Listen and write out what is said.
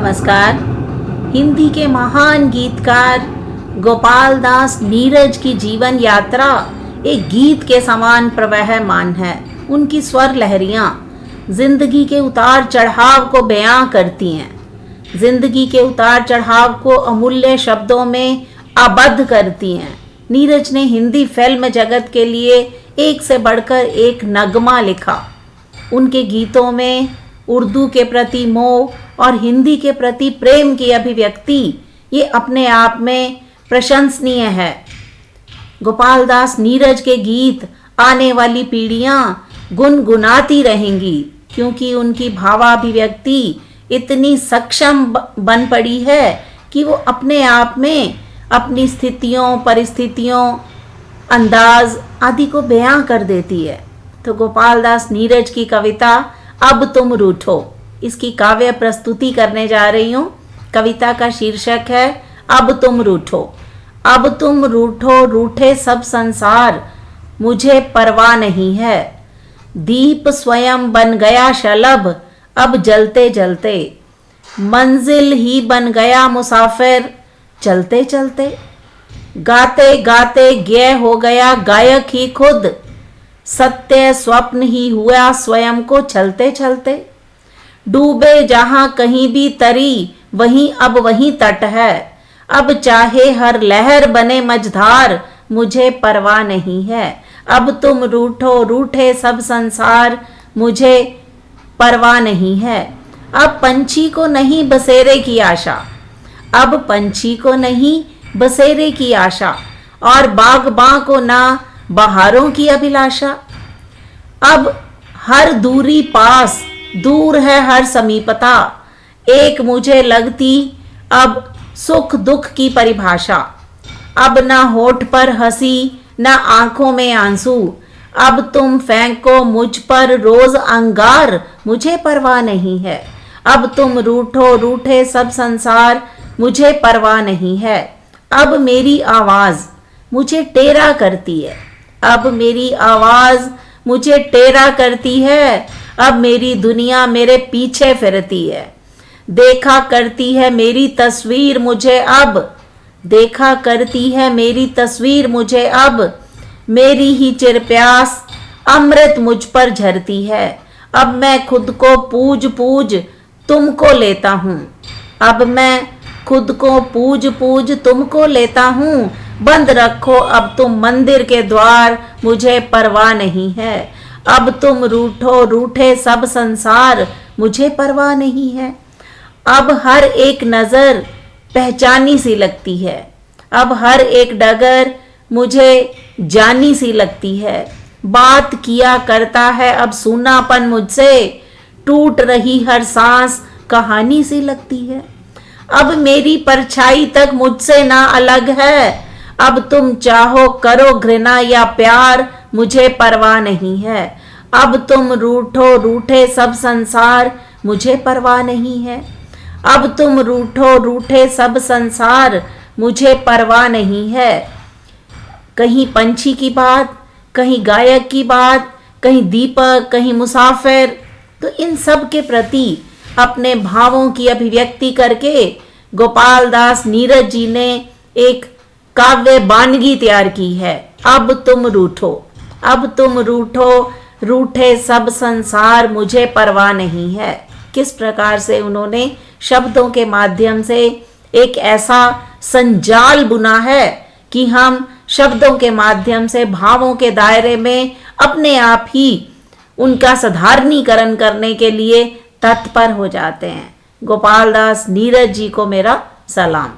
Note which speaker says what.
Speaker 1: नमस्कार। हिंदी के महान गीतकार गोपाल दास नीरज की जीवन यात्रा एक गीत के समान प्रवहमान है। उनकी स्वर लहरियाँ जिंदगी के उतार चढ़ाव को बयां करती हैं, जिंदगी के उतार चढ़ाव को अमूल्य शब्दों में आबद्ध करती हैं। नीरज ने हिंदी फिल्म जगत के लिए एक से बढ़कर एक नगमा लिखा। उनके गीतों में उर्दू के प्रति मोह और हिंदी के प्रति प्रेम की अभिव्यक्ति ये अपने आप में प्रशंसनीय है। गोपाल दास नीरज के गीत आने वाली पीढ़ियां गुनगुनाती रहेंगी, क्योंकि उनकी भावाभिव्यक्ति इतनी सक्षम बन पड़ी है कि वो अपने आप में अपनी स्थितियों, परिस्थितियों, अंदाज आदि को बयां कर देती है। तो गोपाल दास नीरज की कविता अब तुम रूठो, इसकी काव्य प्रस्तुति करने जा रही हूँ। कविता का शीर्षक है अब तुम रूठो। अब तुम रूठो, रूठे सब संसार, मुझे परवाह नहीं है। दीप स्वयं बन गया शलभ, अब जलते जलते। मंजिल ही बन गया मुसाफिर, चलते चलते। गाते गाते ज्ञ हो गया गायक ही खुद, सत्य स्वप्न ही हुआ स्वयं को चलते चलते। डूबे जहां कहीं भी तरी, वहीं अब वहीं तट है। अब चाहे हर लहर बने मझधार, मुझे परवाह नहीं है। अब तुम रूठो, रूठे सब संसार, मुझे परवाह नहीं है। अब पंछी को नहीं बसेरे की आशा, अब पंछी को नहीं बसेरे की आशा, और बागबां को ना बहारों की अभिलाषा। अब हर दूरी पास, दूर है हर समीपता। एक मुझे लगती अब सुख दुख की परिभाषा। अब ना होठ पर हंसी, ना आंखों में आंसू। अब तुम फेंको मुझ पर रोज अंगार, मुझे परवाह नहीं है। अब तुम रूठो, रूठे सब संसार, मुझे परवाह नहीं है। अब मेरी आवाज मुझे टेढ़ा करती है, अब मेरी आवाज मुझे टेढ़ा करती है। अब मेरी दुनिया मेरे पीछे फिरती है। देखा करती है मेरी तस्वीर मुझे अब, देखा करती है मेरी तस्वीर मुझे अब। मेरी ही चिरप्यास अमृत मुझ पर झरती है। अब मैं खुद को पूज पूज तुमको लेता हूँ, अब मैं खुद को पूज पूज तुमको लेता हूँ। बंद रखो अब तुम मंदिर के द्वार, मुझे परवाह नहीं है। अब तुम रूठो, रूठे सब संसार, मुझे परवाह नहीं है। अब हर एक नज़र पहचानी सी लगती है, अब हर एक डगर मुझे जानी सी लगती है। बात किया करता है अब सूनापन मुझसे, टूट रही हर सांस कहानी सी लगती है। अब मेरी परछाई तक मुझसे ना अलग है। अब तुम चाहो करो घृणा या प्यार, मुझे परवाह नहीं है। अब तुम रूठो, रूठे सब संसार, मुझे परवाह नहीं है। अब तुम रूठो, रूठे सब संसार, मुझे परवाह नहीं है। कहीं पंछी की बात, कहीं गायक की बात, कहीं दीपक, कहीं मुसाफिर। तो इन सब के प्रति अपने भावों की अभिव्यक्ति करके गोपाल दास नीरज जी ने एक काव्य बानगी तैयार की है। अब तुम रूठो, अब तुम रूठो, रूठे सब संसार, मुझे परवाह नहीं है। किस प्रकार से उन्होंने शब्दों के माध्यम से एक ऐसा संजाल बुना है कि हम शब्दों के माध्यम से भावों के दायरे में अपने आप ही उनका साधारणीकरण करने के लिए तत्पर हो जाते हैं। गोपाल दास नीरज जी को मेरा सलाम।